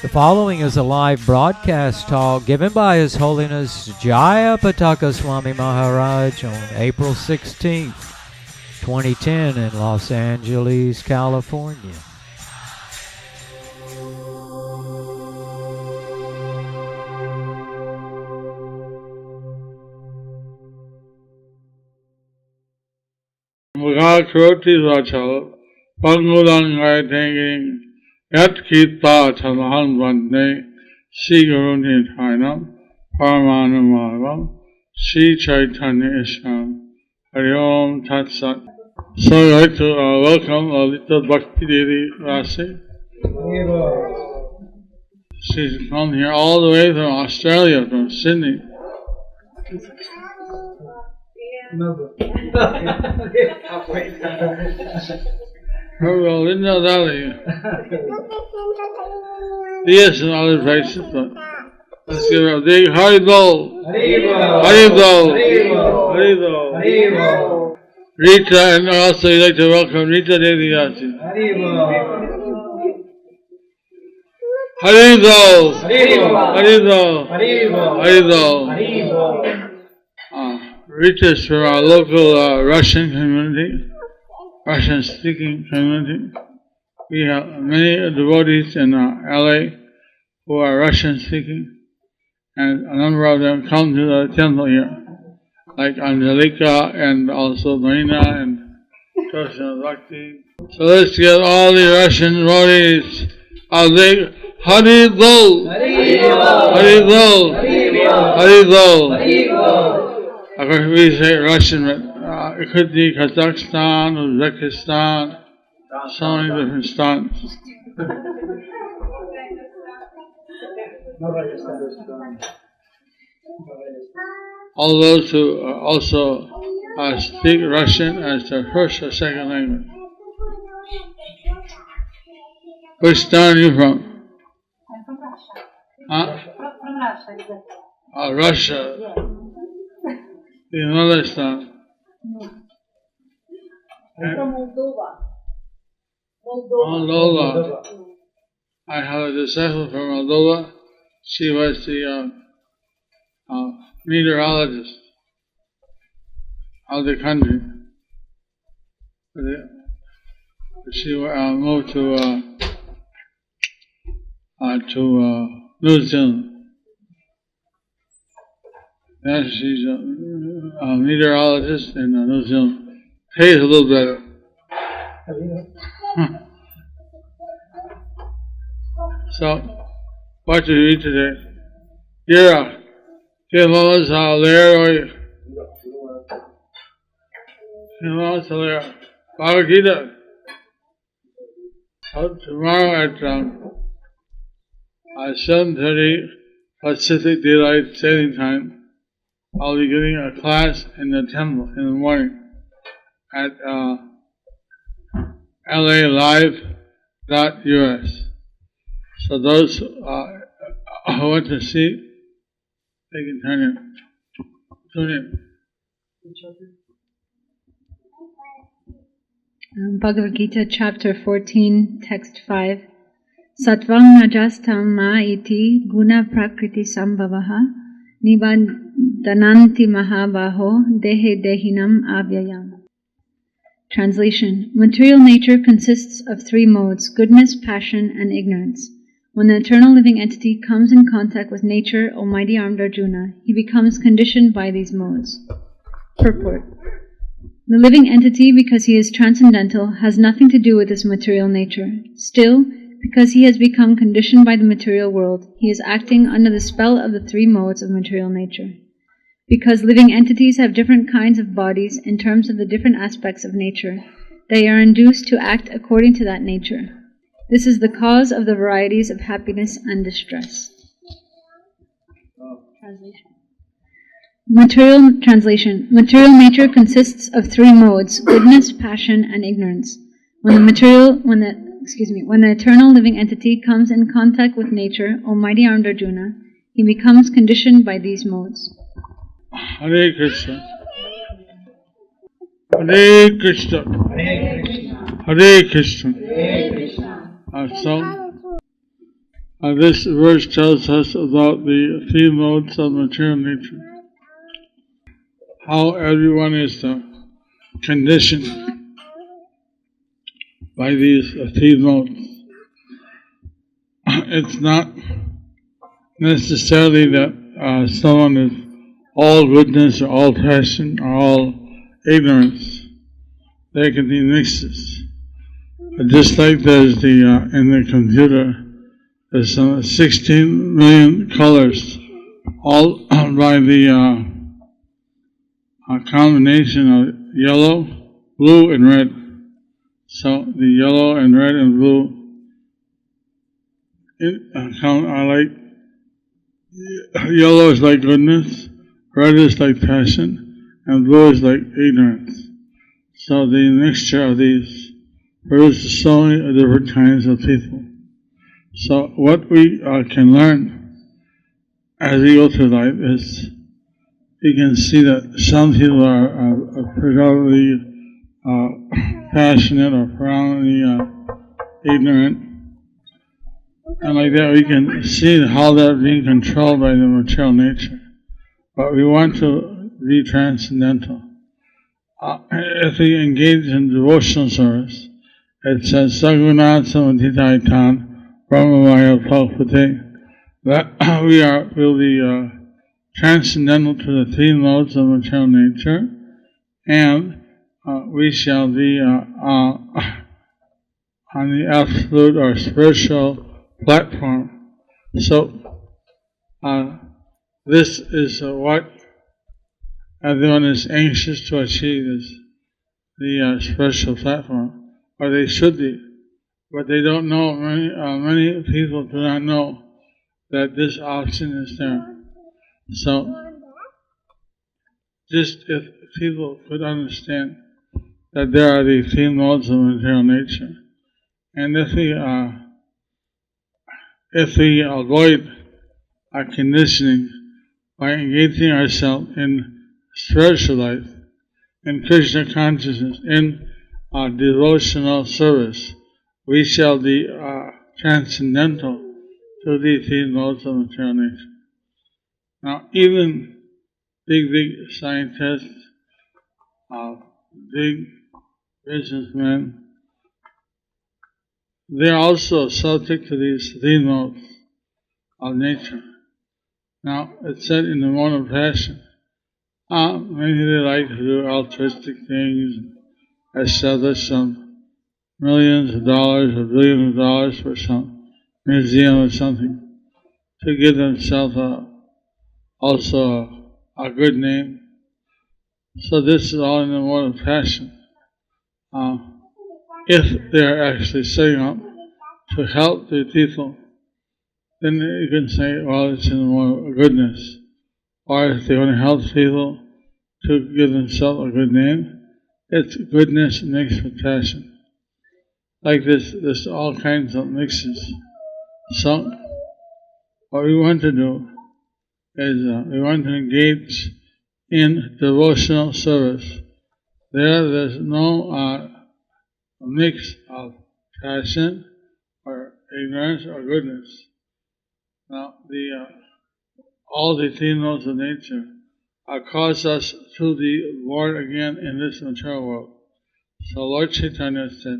The following is a live broadcast talk given by His Holiness Jayapataka Swami Maharaj on April 16th, 2010 in Los Angeles, California. Mukhakroti vachal, pangulangai thinking, yat kita chalahan vande, siguruni thainam, paramanumavam, Sri Chaitanya Isham, Hari Om Tat Sat. So I'd like to welcome a little Bhakti Devi Rasi. She's come here all the way from Australia, from Sydney. Her Linda Dali. Yes, in other places, but let's give her a big Haribol. Haribol. Haribol. Haribol. Rita, and also we'd like to welcome Rita Devi Yasi. Haribol. Haribol. Haribol. Rita is from our local Russian community, Russian-speaking community. We have many devotees in LA who are Russian-speaking, and a number of them come to the temple here, like Angelika and also Marina and Krishna Bhakti. So let's get all the Russian devotees a big Haribol! Haribol! Haribol! Of course, we say Russian, but it could be Kazakhstan, Uzbekistan, so many different states. All those who also speak Russian as their first or second language. Which town are you from? I'm from Russia. Huh? From Russia, exactly. Russia. Yes. In another town. No. I'm from Moldova. Moldova. I have a disciple from Moldova. She was the meteorologist of the country. She moved to New Zealand. Yeah, she's a meteorologist in New Zealand. Pays a little better. So, what did you eat today? Gira, vamos a leer hoy. Vamos a leer Bhagavad Gita. So tomorrow at 7:30 Pacific Daylight Saving Time, I'll be giving a class in the temple in the morning at lalive.us. So those who want to see, they can tune in. Bhagavad Gita, chapter 14, text 5. Satvang rajastama iti guna prakriti sambhavaha nibadananti mahabaho dehe dehinam avyayam. Translation. Material nature consists of three modes: goodness, passion, and ignorance. When the eternal living entity comes in contact with nature, O mighty armed Arjuna, he becomes conditioned by these modes. Purport. The living entity, because he is transcendental, has nothing to do with this material nature. Still, because he has become conditioned by the material world, he is acting under the spell of the three modes of material nature. Because living entities have different kinds of bodies in terms of the different aspects of nature, they are induced to act according to that nature. This is the cause of the varieties of happiness and distress. Translation. Material nature consists of three modes: goodness, passion, and ignorance. When the eternal living entity comes in contact with nature, O mighty armed Arjuna, he becomes conditioned by these modes. Hare Krishna. Hare Krishna. Hare Krishna. This verse tells us about the three modes of material nature. How everyone is conditioned by these three modes. It's not necessarily that someone is all goodness or all passion or all ignorance. There can be mixes. Just like there's in the computer, there's 16 million colors, all by the combination of yellow, blue, and red. So the yellow and red and blue are like, yellow is like goodness, red is like passion, and blue is like ignorance. So the mixture of these produces so many different kinds of people. So what we can learn as we go through life is we can see that some people are predominantly passionate or predominantly ignorant. And like that we can see how they're being controlled by the material nature. But we want to be transcendental. If we engage in devotional service, it says, Saguna Samadhitaitan Brahmavaya Palpate, that will be transcendental to the three modes of material nature, and we shall be on the absolute or spiritual platform. So, this is what everyone is anxious to achieve, is the spiritual platform, or they should be. But they don't know, many people do not know that this option is there. So, just if people could understand that there are these three modes of material nature, and if we avoid our conditioning by engaging ourselves in spiritual life, in Krishna consciousness, in devotional service, we shall be transcendental to these three modes of material nature. Now, even big scientists, big businessmen, they are also subject to these three modes of nature. Now, it's said in the mode of passion, maybe they like to do altruistic things, establish some millions of dollars or billions of dollars for some museum or something, to give themselves also a good name. So this is all in the mode of passion. If they're actually setting up to help the people, then you can say, well, it's in the mode of goodness. Or if they want to help people to give themselves a good name, it's goodness mixed with passion. Like this, there's all kinds of mixes. So, what we want to do is we want to engage in devotional service. There's no mix of passion or ignorance or goodness. Now, all the three modes of nature cause us to be born again in this material world. So Lord Chaitanya said,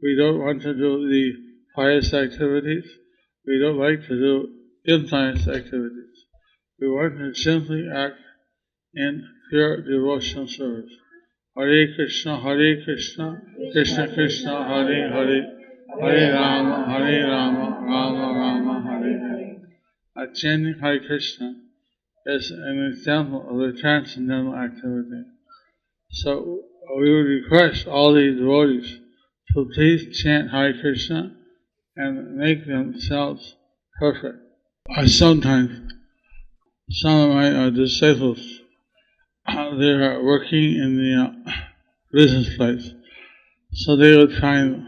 we don't want to do the pious activities. We don't like to do impious activities. We want to simply act in pure devotional service. Hare Krishna, Krishna Krishna, Hare Hare, Hare Rama, Rama Rama, Hare Hare. Chanting Hare Krishna is an example of a transcendental activity. So we would request all the devotees to please chant Hare Krishna and make themselves perfect. Sometimes some of my disciples, they are working in the business place, so they would find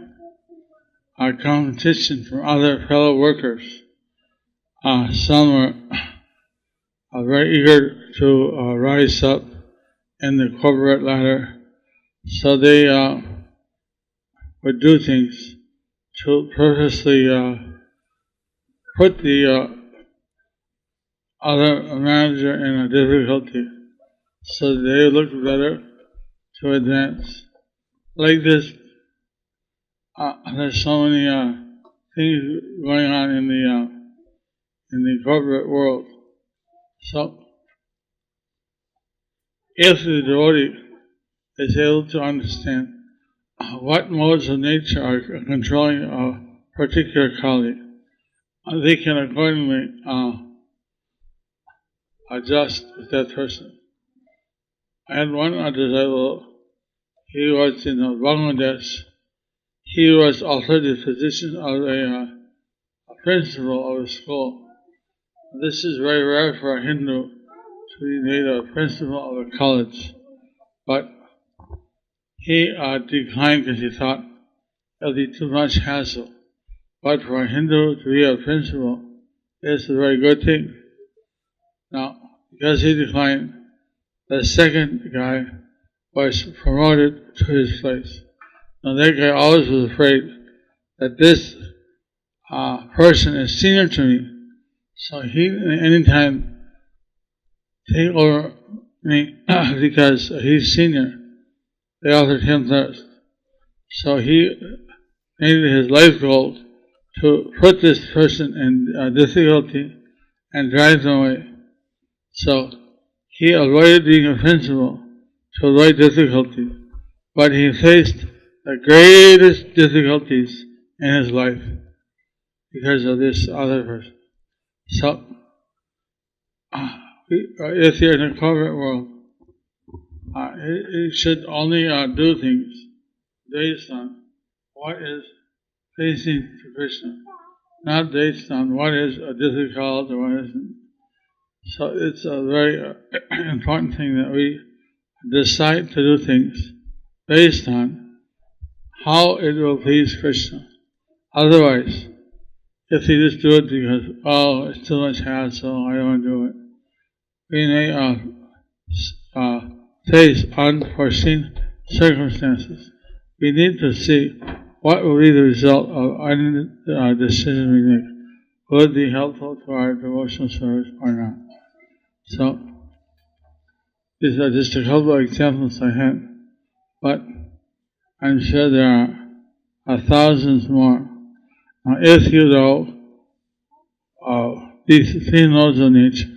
a competition from other fellow workers. Some are very eager to rise up in the corporate ladder. So they would do things to purposely put the other manager in a difficulty, so they look better to advance. Like this, there's so many things going on in the corporate world. So, if the devotee is able to understand what modes of nature are controlling a particular colleague, they can accordingly adjust with that person. I had one disciple, he was in Bangladesh. He was also the position of a principal of a school. This is very rare for a Hindu to be made a principal of a college. But he declined because he thought it would be too much hassle. But for a Hindu to be a principal is a very good thing. Now, because he declined, the second guy was promoted to his place. Now, that guy always was afraid that this person is senior to me, so he anytime take over me because he's senior. They offered him first. So he made it his life goal to put this person in difficulty and drive them away. So he avoided being a principal to avoid difficulty, but he faced the greatest difficulties in his life because of this other person. So, if you're in the corporate world, you should only do things based on what is facing to Krishna, not based on what is difficult or what isn't. So it's a very important thing that we decide to do things based on how it will please Krishna. Otherwise, if you just do it because, oh, it's too much hassle, I don't want to do it, we may face unforeseen circumstances. We need to see what will be the result of any decision we make. Will it be helpful to our devotional service or not? So, these are just a couple of examples I had, but I'm sure there are thousands more. Now, if you know these three modes of nature,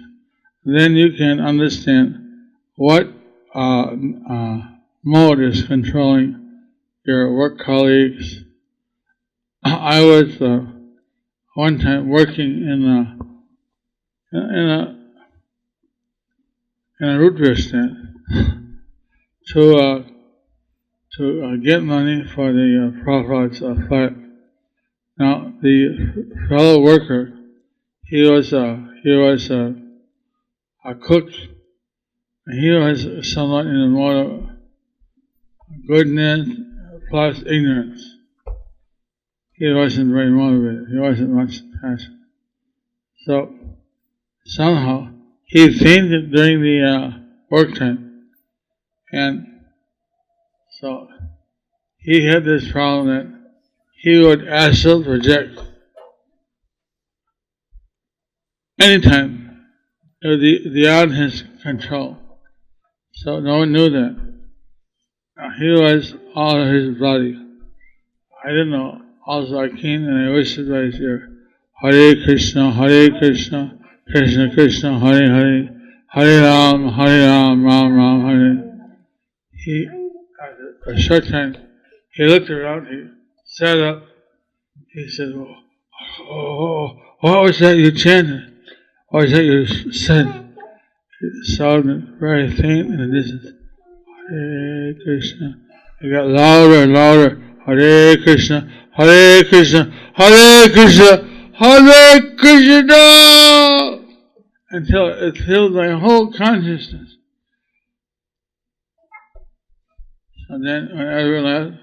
then you can understand what mode is controlling your work colleagues. I was one time working in a root beer stand to get money for the Prabhupada's flight. Now the fellow worker, he was a cook. He was somewhat in the mode of goodness plus ignorance. He wasn't very motivated. He wasn't much passion. So somehow he fainted during the work time, and so he had this problem that he would astral project anytime. It was beyond his control. So no one knew that. He was all of his body. I didn't know. Also I came and I whispered by his ear, Hare Krishna, Krishna Krishna, Hare Hare, Hare Ram, Ram Ram, Hare. He, after a short time, he looked around, he sat up, he said, oh, what was that you chanted? What was that you said? It sounded very faint in the distance. Hare Krishna. It got louder and louder. Hare Krishna, Hare Krishna, Hare Krishna, Hare Krishna, until it filled my whole consciousness. And then when I realized,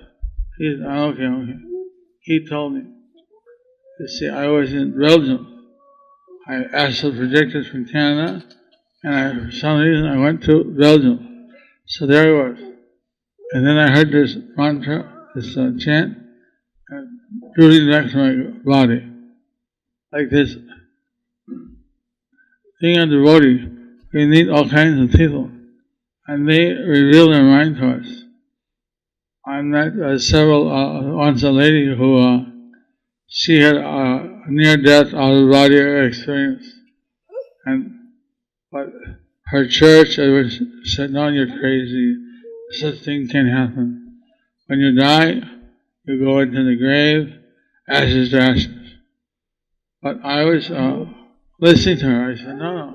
he said, okay. He told me, you see, I was in Belgium. I astral projected from Canada, and for some reason I went to Belgium. So there I was. And then I heard this mantra, this chant, and drew it back to my body. Like this. Being a devotee, we meet all kinds of people, and they reveal their mind to us. I met once a lady who she had a near-death, out-of-body experience, but her church said, "No, you're crazy. Such thing can't happen. When you die, you go into the grave, ashes to ashes." But I was listening to her. I said, "No.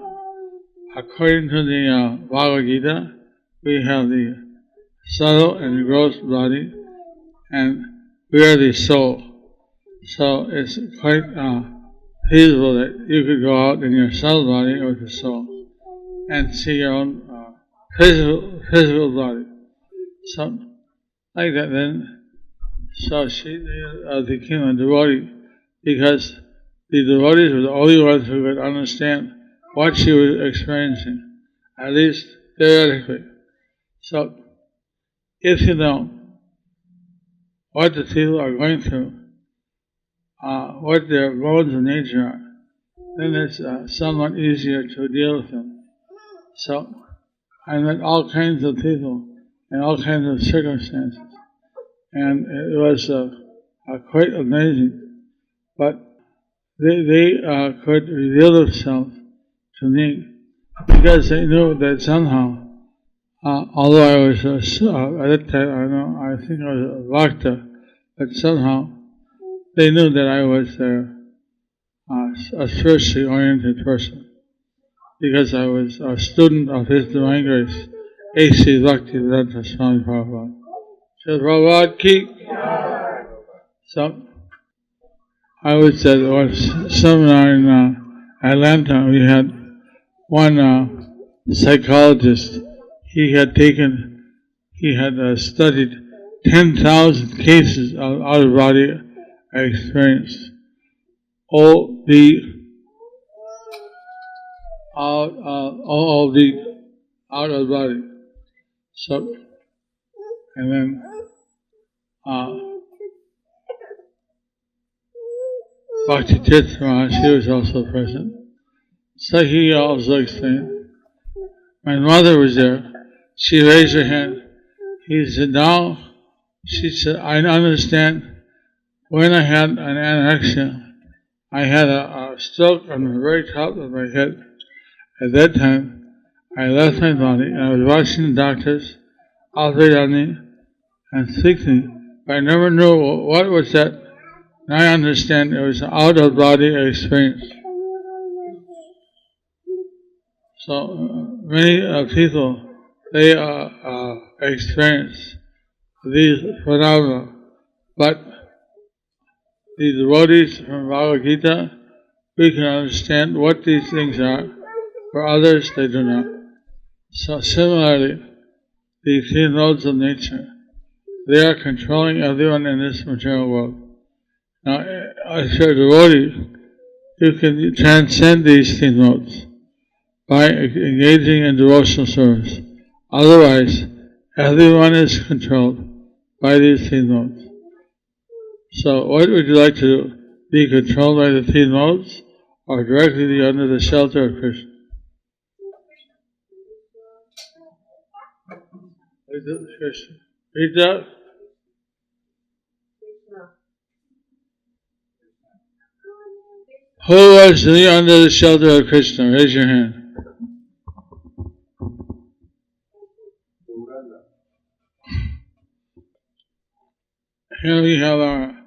According to the Bhagavad Gita, we have the subtle and gross body, and we are the soul. So it's quite feasible that you could go out in your subtle body with the soul and see your own physical body." So, like that then, so she became a devotee because the devotees were the only ones who could understand what she was experiencing, at least theoretically. So, if you know what the people are going through, what their modes of nature are, then it's somewhat easier to deal with them. So, I met all kinds of people in all kinds of circumstances, and it was quite amazing. But they could reveal themselves to me because they knew that somehow, although I was at that time, I think I was a Bhakta, but somehow they knew that I was a spiritually oriented person because I was a student of His Divine Grace, H.H.Jayapataka Swami Prabhupada. Shri Prabhupada ki. So, I was at one seminar in Atlanta. We had one psychologist. He had studied 10,000 cases of out-of-body experience. All the out-of-body. So, and then Bhakti Tirtha Maharaj, he was also present. So he also explained. My mother was there. She raised her hand. He said, "Now," she said, "I understand. When I had an anorexia, I had a stroke on the very top of my head. At that time, I left my body and I was watching the doctors operate on me and speak to me, but I never knew what was that. And I understand it was an out-of-body experience." So many people, they experience these phenomena, but the devotees from Bhagavad Gita, we can understand what these things are. For others, they do not. So similarly, the three modes of nature, they are controlling everyone in this material world. Now, as you're a devotee, you can transcend these three modes by engaging in devotional service. Otherwise, everyone is controlled by these three modes. So, what would you like to do? Be controlled by the three modes, or directly be under the shelter of Krishna? Krishna. Read that. Who wants to be under the shelter of Krishna? Raise your hand. Here we have our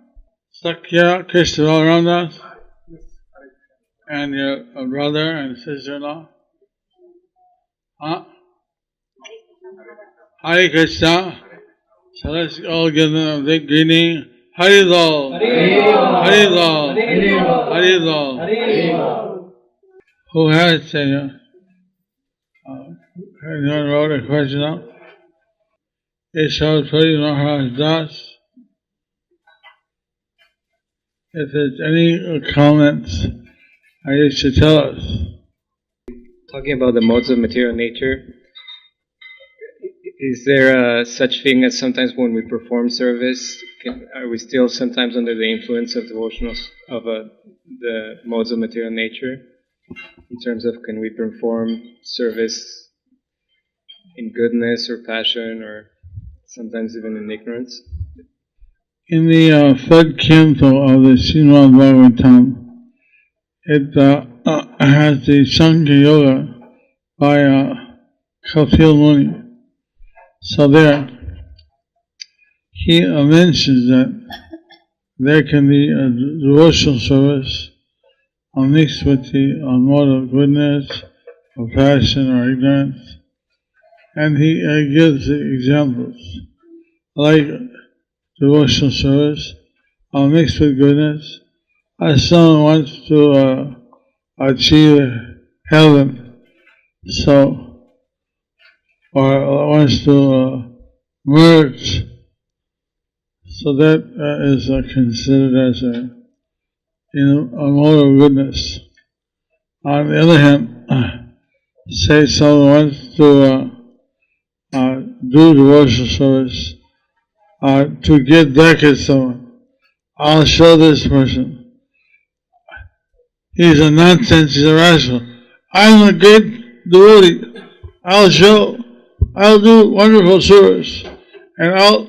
Sakya, Krishna all around us, and your brother and sister-in-law. Hare Krishna. So let's all give them a big greeting. Haridol. Haridol. Haridol. Who has anyone wrote a question up? H.H.Jayapataka Maharaj Das. If there's any comments, I should tell us. Talking about the modes of material nature, Is there such thing as sometimes when we perform service, are we still sometimes under the influence of the modes of material nature? In terms of, can we perform service in goodness or passion, or sometimes even in ignorance? In the third canto of the Srimad Bhagavatam, it has the Sankhya Yoga by Kapil Muni. So there, he mentions that there can be a devotional service mixed with the mode of goodness, or passion, or ignorance. And he gives the examples, like devotional service mixed with goodness. As someone wants to achieve heaven, or wants to merge, so that is considered as a mode of goodness. On the other hand, say someone wants to do devotional service to get back at someone. I'll show this person. He's a nonsense, he's a rascal. I'm a great devotee. I'll do wonderful service, and I'll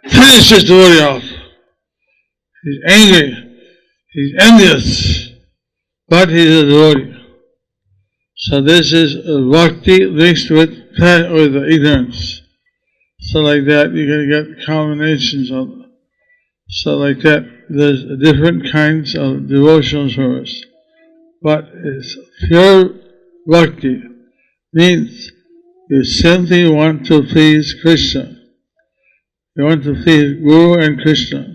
finish this devotee off. He's angry, he's envious, but he's a devotee. So this is bhakti mixed with ignorance. So like that, you're going to get combinations of them. So like that, there's different kinds of devotional service. But it's pure bhakti. Means you simply want to please Krishna. You want to please Guru and Krishna.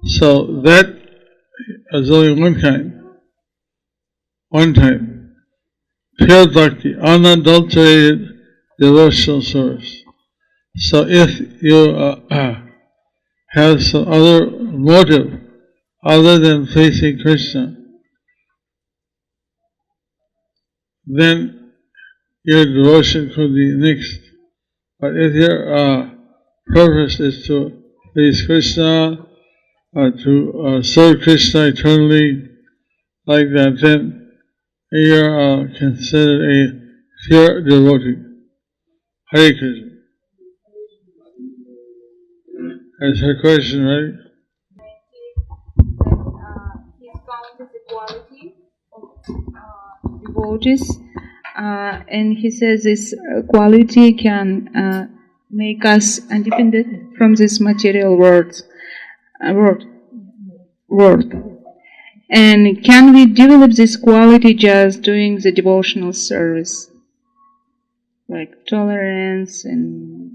So that is only one kind. One type. Pure bhakti, unadulterated devotional service. So if you have some other motive other than pleasing Krishna, then your devotion could be mixed. But if your purpose is to please Krishna, to serve Krishna eternally, like that, then you're considered a pure devotee. Hare Krishna. Is her question right? He's found this equality of devotees, and he says this quality can make us independent from this material world. And can we develop this quality just doing the devotional service, like tolerance and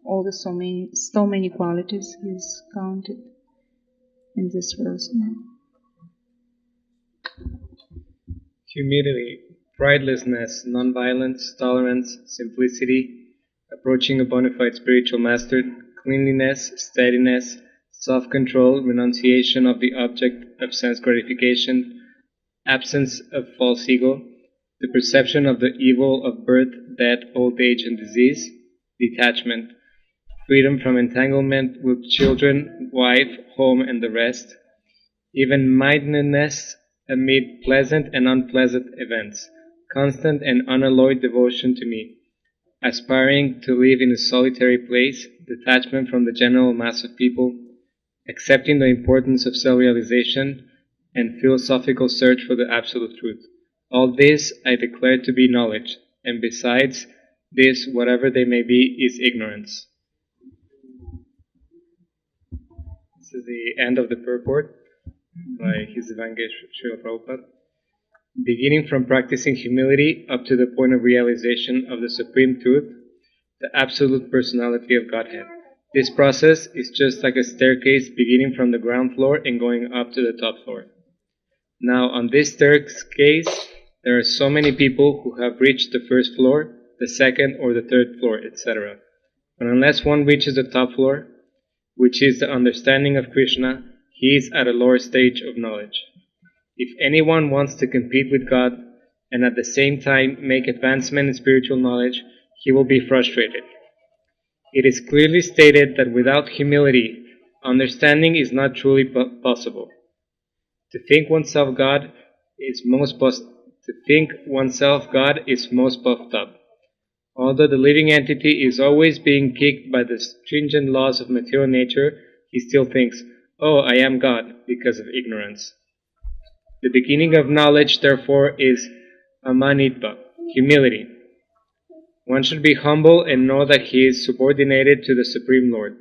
all the so many qualities he's counted in this verse? Humility, pridelessness, non-violence, tolerance, simplicity, approaching a bona fide spiritual master, cleanliness, steadiness, self-control, renunciation of the object of sense gratification, absence of false ego, the perception of the evil of birth, death, old age, and disease, detachment, freedom from entanglement with children, wife, home, and the rest, even-mindedness amid pleasant and unpleasant events, constant and unalloyed devotion to me, aspiring to live in a solitary place, detachment from the general mass of people, accepting the importance of self-realization, and philosophical search for the absolute truth. All this I declare to be knowledge, and besides this, whatever they may be, is ignorance. This is the end of the purport by His Divine Grace Srila Prabhupada. Beginning from practicing humility up to the point of realization of the Supreme Truth, the Absolute Personality of Godhead. This process is just like a staircase beginning from the ground floor and going up to the top floor. Now, on this staircase, there are so many people who have reached the first floor, the second or the third floor, etc. But unless one reaches the top floor, which is the understanding of Krishna, he is at a lower stage of knowledge. If anyone wants to compete with God and at the same time make advancement in spiritual knowledge, he will be frustrated. It is clearly stated that without humility, understanding is not truly possible. To think oneself God is most puffed up. Although the living entity is always being kicked by the stringent laws of material nature, he still thinks, "Oh, I am God," because of ignorance. The beginning of knowledge, therefore, is amanitva, humility. One should be humble and know that he is subordinated to the Supreme Lord.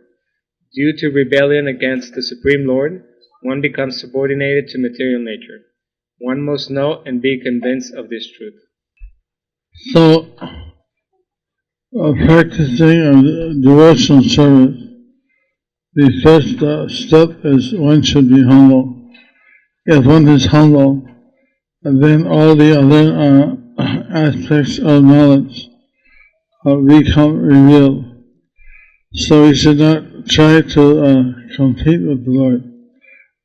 Due to rebellion against the Supreme Lord, one becomes subordinated to material nature. One must know and be convinced of this truth. So, practicing of devotional service, the first step is one should be humble. If one is humble, then all the other aspects of knowledge become revealed. So we should not try to compete with the Lord.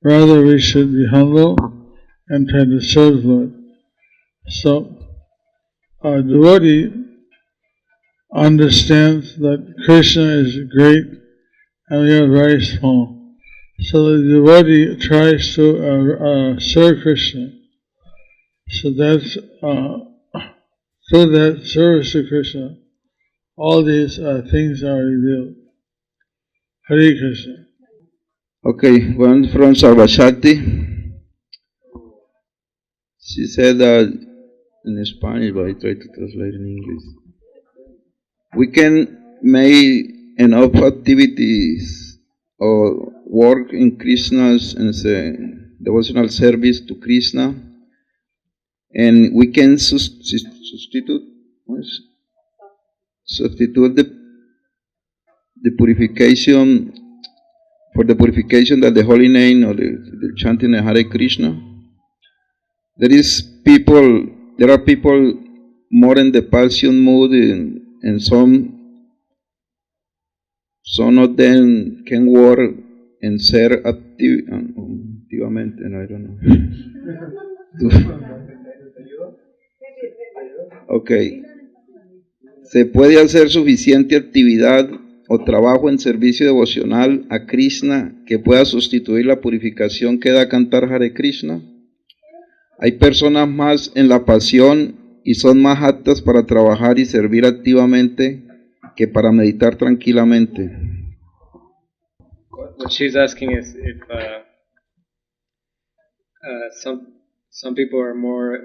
Rather, we should be humble and try to serve the Lord. So, a devotee understands that Krishna is great and we are very small. So the devotee tries to serve Krishna. So that's through that service to Krishna, all these things are revealed. Hare Krishna. Okay, one from Sarvashakti. She said that in Spanish, but I try to translate in English. We can make enough activities or work in Krishna's devotional service to Krishna, and we can substitute the purification for the purification that the holy name or the chanting of Hare Krishna. There are people more in the passion mood, and some of them can work and serve activamente, I don't know. Okay. ¿Se puede hacer suficiente actividad o trabajo en servicio devocional a Krishna que pueda sustituir la purificación que da cantar Hare Krishna? Hay personas más en la pasión y son más aptas para trabajar y servir activamente que para meditar tranquilamente. What she's asking is if some people are more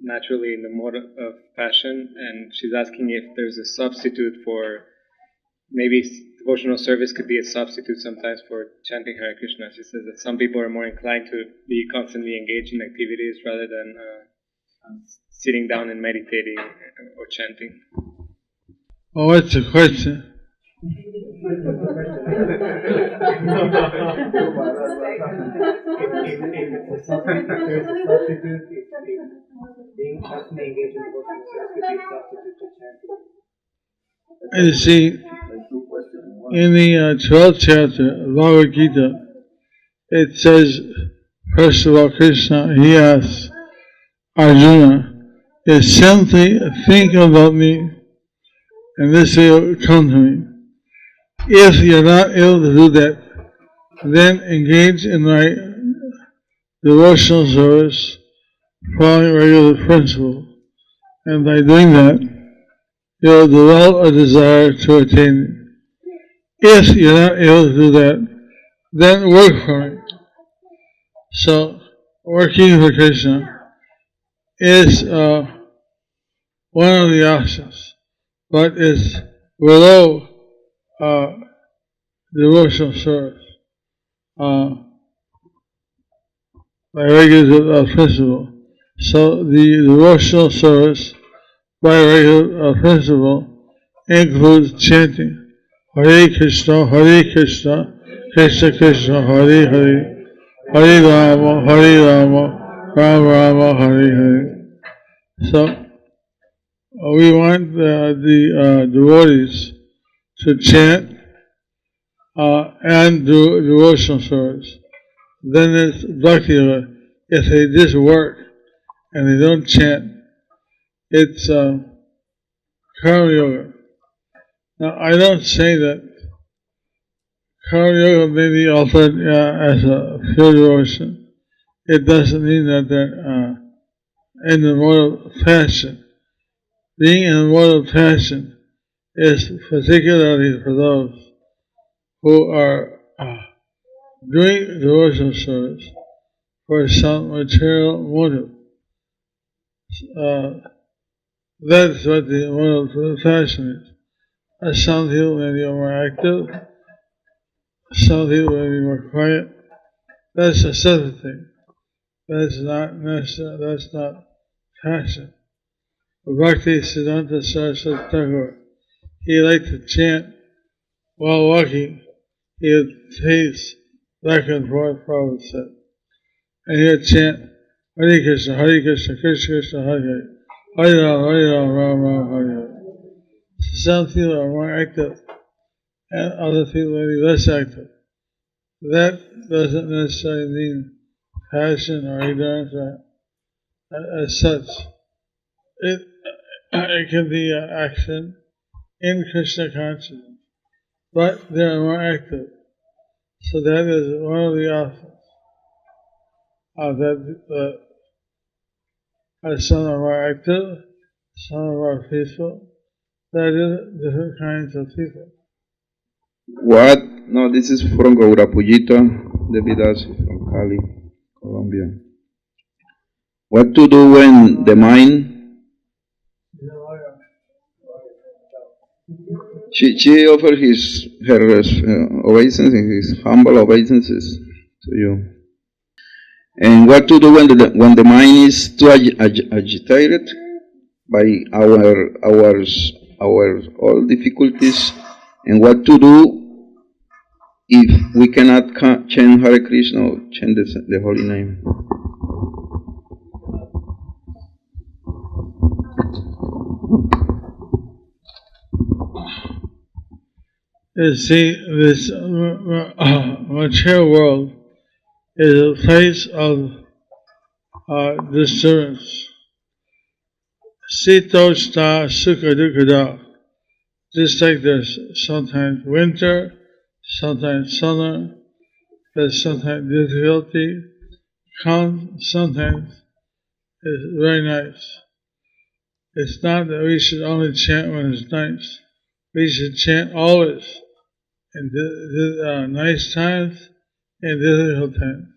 naturally in the mode of passion, and she's asking if there's a substitute for maybe devotional service could be a substitute sometimes for chanting Hare Krishna. She says that some people are more inclined to be constantly engaged in activities rather than sitting down and meditating or chanting. Oh, what's the question? You see, in the 12th chapter of Bhagavad Gita, it says, first of all, Krishna, he asks Arjuna, is simply think about me, and this will come to me. If you're not able to do that, then engage in my devotional service, following regular principles. And by doing that, you'll develop a desire to attain me. If you're not able to do that, then work for me. So, working for Krishna is one of the options, but it's below devotional service by regular principle. So the devotional service by regular principle includes chanting Hare Krishna, Krishna Krishna, Hare Hare, Hare Rama, Rama Rama, Hare Hare. So we want the devotees to chant and do devotional service. Then it's bhakti yoga. If they just work and they don't chant, it's karma yoga. Now, I don't say that Karma Yoga may be offered as a pure devotion. It doesn't mean that they're in the mode of passion. Being in the mode of passion is particularly for those who are doing devotional service for some material motive. That's what the mode of passion is. Some people may be more active, some people may be more quiet. That's a separate thing. That's not necessary, that's not passion. Bhakti Siddhanta Saraswati Thakur, he liked to chant while walking. He would pace back and forth, Prabhupada said. And he would chant Hare Krishna, Krishna Krishna, Hare Hare, Hare Ram, Ram Ram, Hare Hare. Some people are more active, and other people may be less active. That doesn't necessarily mean passion or ignorance as such. It can be action in Krishna consciousness, but they are more active. So that is one of the options. Some are more active, some are more peaceful. There are different kinds of people. What? No, this is from Gaurapujita Devidasi from Cali, Colombia. What to do when the mind? She offered her obeisances, his humble obeisances to you. And what to do when the mind is too agitated by our all difficulties, and what to do if we cannot chant Hare Krishna or chant the holy name. You see, this material world is a place of disturbance. Sitoshta Sukha Dukkha. Just like there's sometimes winter, sometimes summer, there's sometimes difficulty, sometimes it's very nice. It's not that we should only chant when it's nice. We should chant always in nice times and difficult times.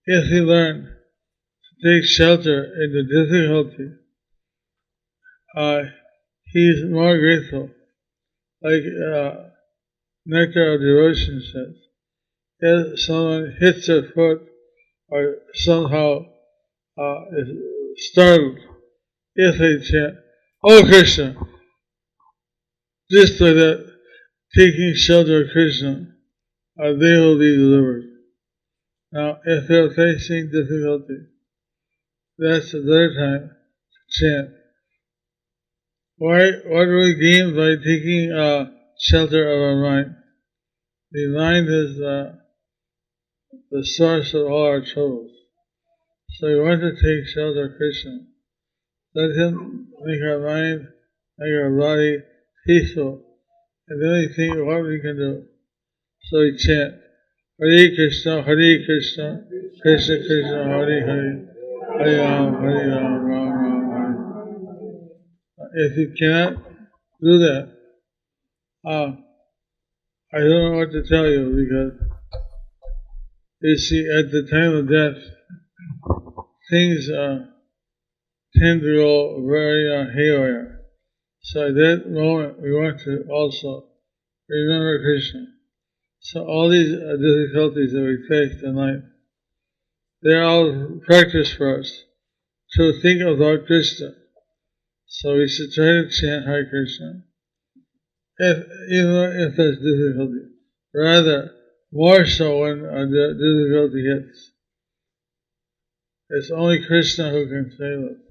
If we learn to take shelter in the difficulty, he's more grateful. Like Nectar of Devotion says, if someone hits their foot or somehow is startled, if they chant, "Oh Krishna," just like that, taking shelter of Krishna, they will be delivered. Now, if they're facing difficulty, that's their time to chant. What do we gain by taking shelter of our mind? The mind is the source of all our troubles. So we want to take shelter of Krishna. Let Him make our mind, make our body peaceful, and then we think of what we can do. So we chant, Hare Krishna, Krishna Krishna, Hare Hare, Hare Ram, Ram Ram, Hare. If you cannot do that, I don't know what to tell you, because you see, at the time of death, things tend to go very haywire. So at that moment, we want to also remember Krishna. So all these difficulties that we face in life, they're all practice for us to think about Krishna. So we should try to chant Hare Krishna, even if there's difficulty. Rather, more so when the difficulty hits. It's only Krishna who can save us.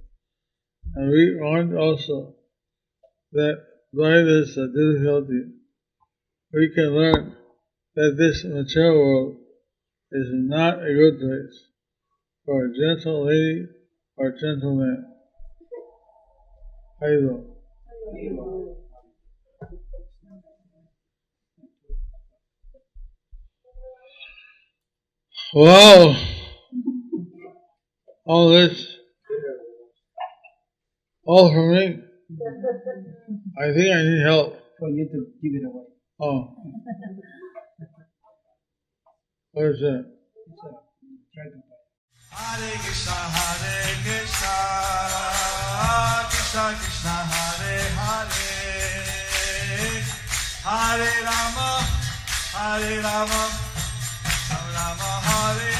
And we want also that by this difficulty, we can learn that this material world is not a good place for a gentle lady or gentleman. Haribo. Wow. All this. All for me. I think I need help. For you to give it away. Oh. What is that? Try to Hare Krishna, Krishna Krishna, Hare Hare, Hare Rama, Rama Rama, Hare